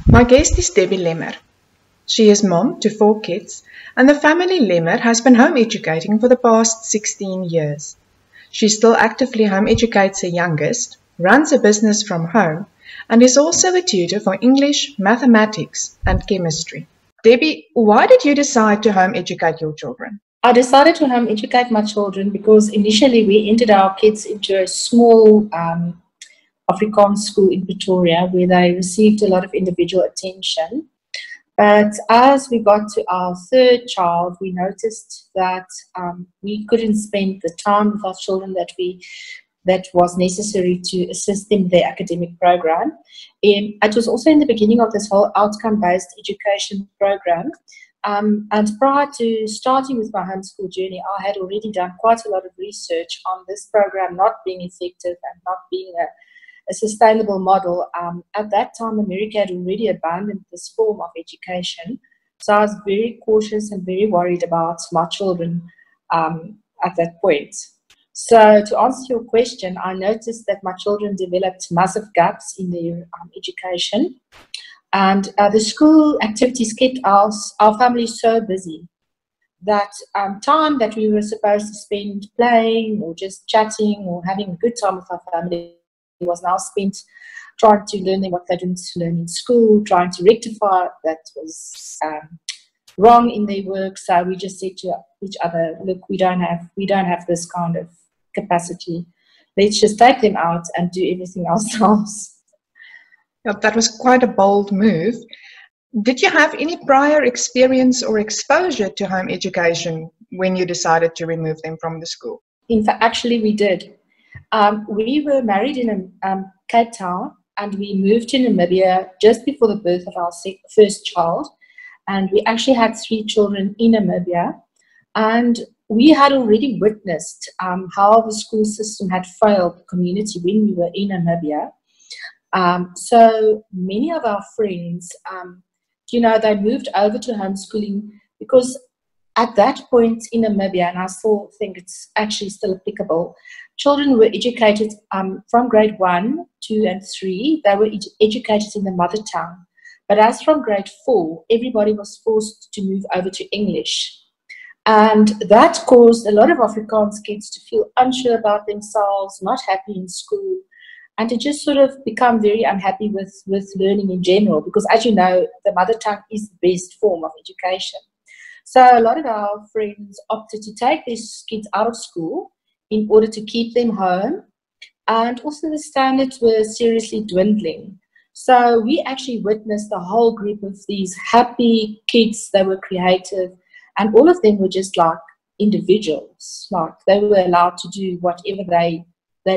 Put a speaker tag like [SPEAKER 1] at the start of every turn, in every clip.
[SPEAKER 1] My guest is Debbie Lemmer. She is mom to 4 kids, and the family Lemmer has been home educating for the past 16 years. She still actively home educates her youngest, runs a business from home, and is also a tutor for English, mathematics, and chemistry. Debbie, why did you decide to home educate your children?
[SPEAKER 2] I decided to home educate my children because initially we entered our kids into a small Afrikaans school in Pretoria where they received a lot of individual attention. But as we got to our third child, we noticed that we couldn't spend the time with our children that was necessary to assist them in their academic program. And it was also in the beginning of this whole outcome-based education program. And prior to starting with my homeschool journey, I had already done quite a lot of research on this program not being effective and not being a sustainable model. At that time, America had already abandoned this form of education. So I was very cautious and very worried about my children at that point. So to answer your question, I noticed that my children developed massive gaps in their education. And the school activities kept our family so busy that time that we were supposed to spend playing or just chatting or having a good time with our family was now spent trying to learn what they didn't learn in school, trying to rectify that was wrong in their work. So we just said to each other, look, we don't have this kind of capacity. Let's just take them out and do everything ourselves.
[SPEAKER 1] That was quite a bold move. Did you have any prior experience or exposure to home education when you decided to remove them from the school?
[SPEAKER 2] In fact, actually we did. We were married in Cape Town and we moved to Namibia just before the birth of our first child. And we actually had 3 children in Namibia. And we had already witnessed how the school system had failed the community when we were in Namibia. So many of our friends, they moved over to homeschooling because at that point in Namibia, and I still think it's actually still applicable, children were educated from grade 1, 2, and 3. They were educated in the mother tongue. But as from grade 4, everybody was forced to move over to English. And that caused a lot of Afrikaans kids to feel unsure about themselves, not happy in school, and to just sort of become very unhappy with learning in general, because as you know, the mother tongue is the best form of education. So a lot of our friends opted to take these kids out of school in order to keep them home, and also the standards were seriously dwindling. So we actually witnessed a whole group of these happy kids. They were creative, and all of them were just like individuals. Like they were allowed to do whatever they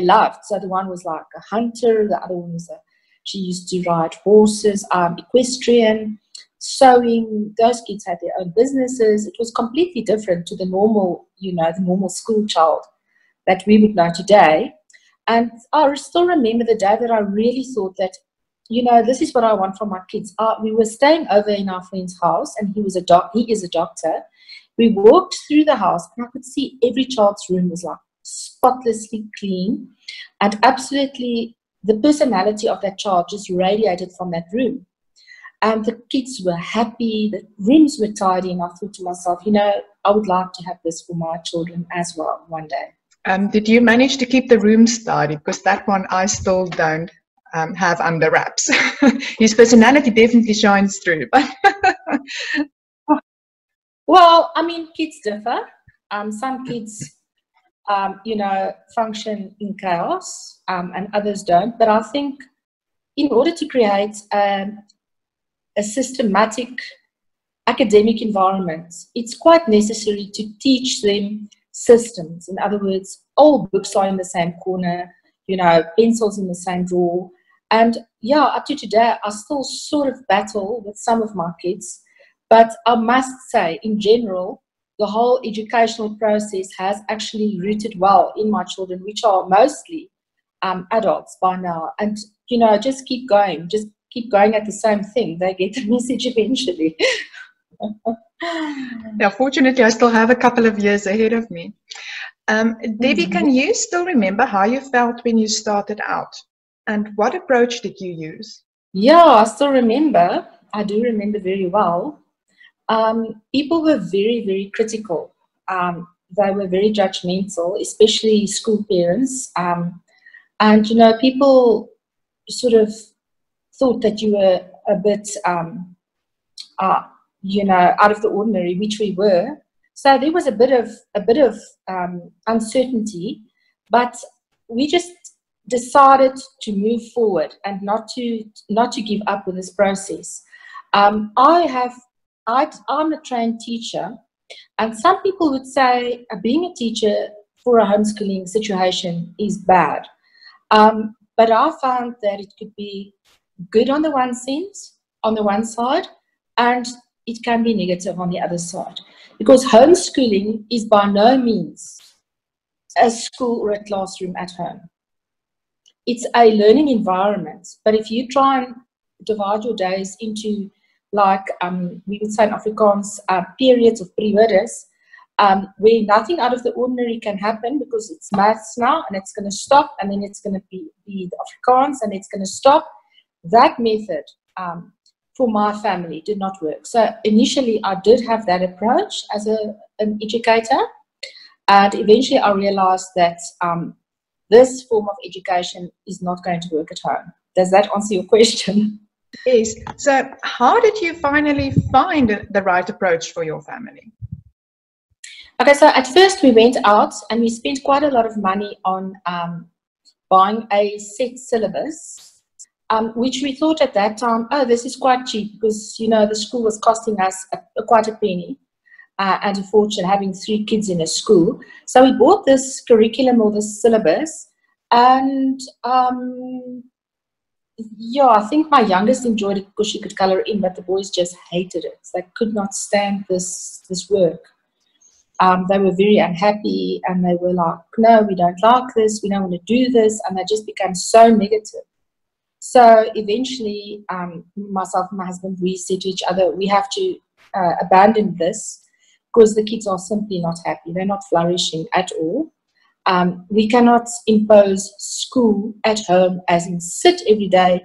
[SPEAKER 2] loved. So the one was like a hunter, the other one was she used to ride horses, equestrian, sewing. Those kids had their own businesses. It was completely different to the normal, the normal school child that we would know today. And I still remember the day that I really thought that, this is what I want from my kids. We were staying over in our friend's house, and he is a doctor. We walked through the house, and I could see every child's room was like spotlessly clean, and absolutely the personality of that child just radiated from that room. And the kids were happy, the rooms were tidy, and I thought to myself, I would like to have this for my children as well one day.
[SPEAKER 1] Did you manage to keep the rooms tidy? Because that one I still don't have under wraps. His personality definitely shines through. But
[SPEAKER 2] well, kids differ. Some kids function in chaos, and others don't. But I think in order to create a systematic academic environment, it's quite necessary to teach them systems. In other words, all books are in the same corner, pencils in the same drawer. And yeah, up to today, I still sort of battle with some of my kids. But I must say, in general, the whole educational process has actually rooted well in my children, which are mostly adults by now. And, just keep going at the same thing. They get the message eventually.
[SPEAKER 1] Yeah, fortunately, I still have a couple of years ahead of me. Debbie, can you still remember how you felt when you started out? And what approach did you use?
[SPEAKER 2] Yeah, I still remember. I do remember very well. People were very, very critical. They were very judgmental, especially school parents. And, you know, people sort of thought that you were a bit, uh, you know, out of the ordinary, which we were. So there was a bit of uncertainty, but we just decided to move forward and not to give up with this process. I'm a trained teacher, and some people would say being a teacher for a homeschooling situation is bad. But I found that it could be good on the one sense, on the one side, and it can be negative on the other side. Because homeschooling is by no means a school or a classroom at home. It's a learning environment. But if you try and divide your days into, like we would say in Afrikaans, periods of periodes, where nothing out of the ordinary can happen because it's maths now and it's going to stop, and then it's going to be the Afrikaans and it's going to stop. That method for my family did not work. So initially I did have that approach as an educator, and eventually I realized that this form of education is not going to work at home. Does that answer your question?
[SPEAKER 1] Yes. So how did you finally find the right approach for your family?
[SPEAKER 2] Okay, so at first we went out and we spent quite a lot of money on buying a set syllabus, which we thought at that time, oh, this is quite cheap because, you know, the school was costing us quite a penny and a fortune, having 3 kids in a school. So we bought this curriculum or this syllabus, and yeah, I think my youngest enjoyed it because she could color in, but the boys just hated it. They could not stand this work. They were very unhappy, and they were like, no, we don't like this, we don't want to do this, and they just became so negative. So eventually, myself and my husband, we said to each other, we have to abandon this because the kids are simply not happy. They're not flourishing at all. We cannot impose school at home, as in sit every day,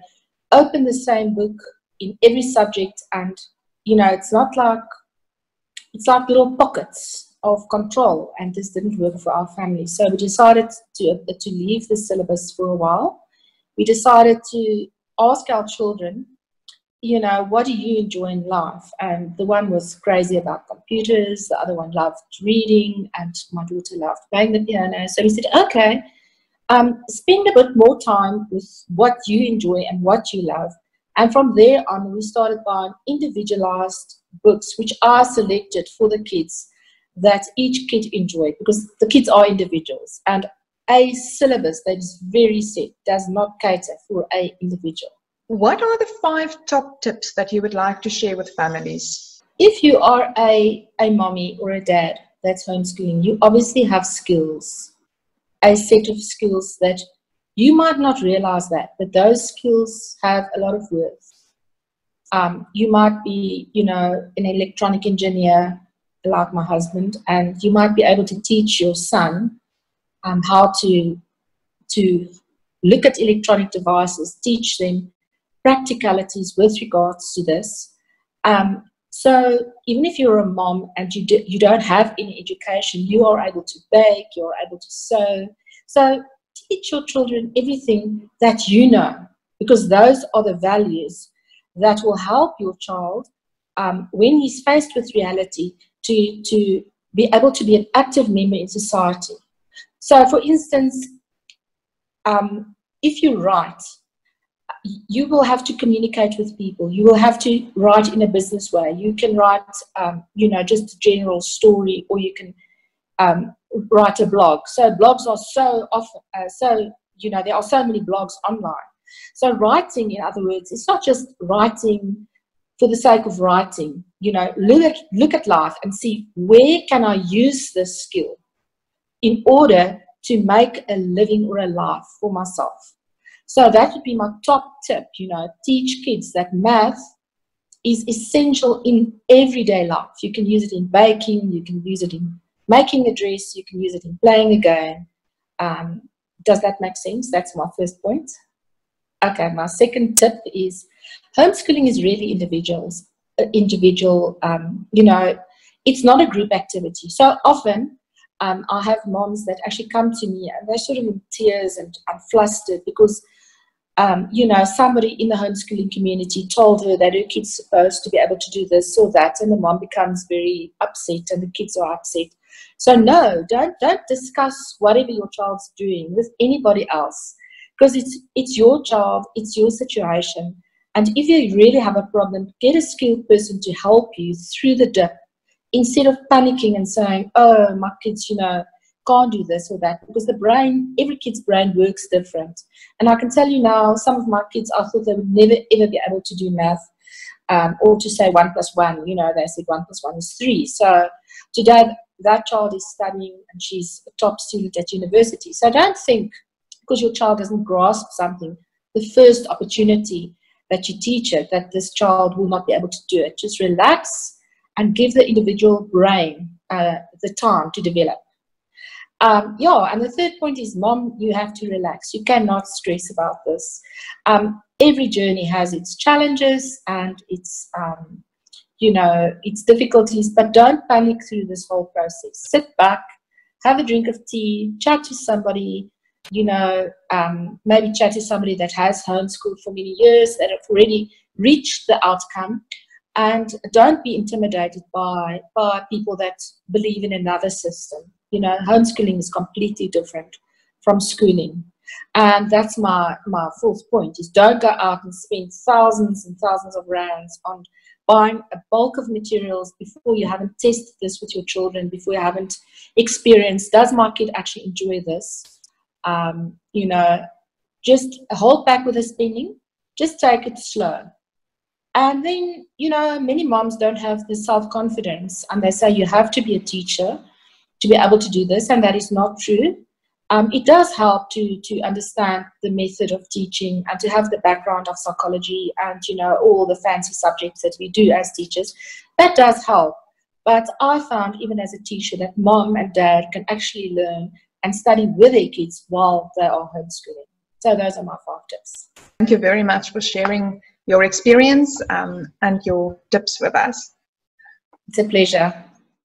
[SPEAKER 2] open the same book in every subject, and, you know, it's like little pockets of control, and this didn't work for our family. So we decided to leave the syllabus for a while. We decided to ask our children, you know, what do you enjoy in life? And the one was crazy about computers, the other one loved reading, and my daughter loved playing the piano. So we said, okay, spend a bit more time with what you enjoy and what you love. And from there on, we started buying individualized books, which are selected for the kids that each kid enjoyed, because the kids are individuals. And a syllabus that is very set does not cater for an individual.
[SPEAKER 1] What are the 5 top tips that you would like to share with families?
[SPEAKER 2] If you are a mommy or a dad that's homeschooling, you obviously have skills, a set of skills that you might not realize but those skills have a lot of worth. You might be, you know, an electronic engineer like my husband, and you might be able to teach your son how to look at electronic devices, teach them practicalities with regards to this. So even if you're a mom and you don't have any education, you are able to bake, you're able to sew. So teach your children everything that you know, because those are the values that will help your child when he's faced with reality to be able to be an active member in society. So for instance, if you write, you will have to communicate with people. You will have to write in a business way. You can write, you know, just a general story, or you can write a blog. So blogs are so often, you know, there are so many blogs online. So writing, in other words, it's not just writing for the sake of writing. You know, look at life and see, where can I use this skill in order to make a living or a life for myself. So that would be my top tip, you know, teach kids that math is essential in everyday life. You can use it in baking, you can use it in making a dress, you can use it in playing a game. Does that make sense? That's my first point. Okay, my second tip is homeschooling is really individual. It's not a group activity. So often, I have moms that actually come to me and they're sort of in tears and flustered because somebody in the homeschooling community told her that her kid's supposed to be able to do this or that, and the mom becomes very upset and the kids are upset. So no, don't discuss whatever your child's doing with anybody else, because it's your child, it's your situation. And if you really have a problem, get a skilled person to help you through the dip, instead of panicking and saying, oh, my kids, can't do this or that, because every kid's brain works different. And I can tell you now, some of my kids, I thought they would never ever be able to do math, or to say 1 + 1. They said 1 + 1 is 3. So today that child is studying and she's a top student at university. So don't think because your child doesn't grasp something, the first opportunity that you teach it, that this child will not be able to do it. Just relax and give the individual brain the time to develop. And the third point is, mom, you have to relax. You cannot stress about this. Every journey has its challenges and its difficulties, but don't panic through this whole process. Sit back, have a drink of tea, chat to somebody, maybe chat to somebody that has homeschooled for many years, that have already reached the outcome, and don't be intimidated by people that believe in another system. Homeschooling is completely different from schooling. And that's my fourth point, is don't go out and spend thousands and thousands of rands on buying a bulk of materials before you haven't tested this with your children, before you haven't experienced, does my kid actually enjoy this? Just hold back with the spending, just take it slow. And then, many moms don't have the self-confidence, and they say you have to be a teacher to be able to do this, and that is not true. It does help to understand the method of teaching and to have the background of psychology and, all the fancy subjects that we do as teachers. That does help. But I found, even as a teacher, that mom and dad can actually learn and study with their kids while they are homeschooling. So those are my 5 tips.
[SPEAKER 1] Thank you very much for sharing your experience and your tips with us.
[SPEAKER 2] It's a pleasure.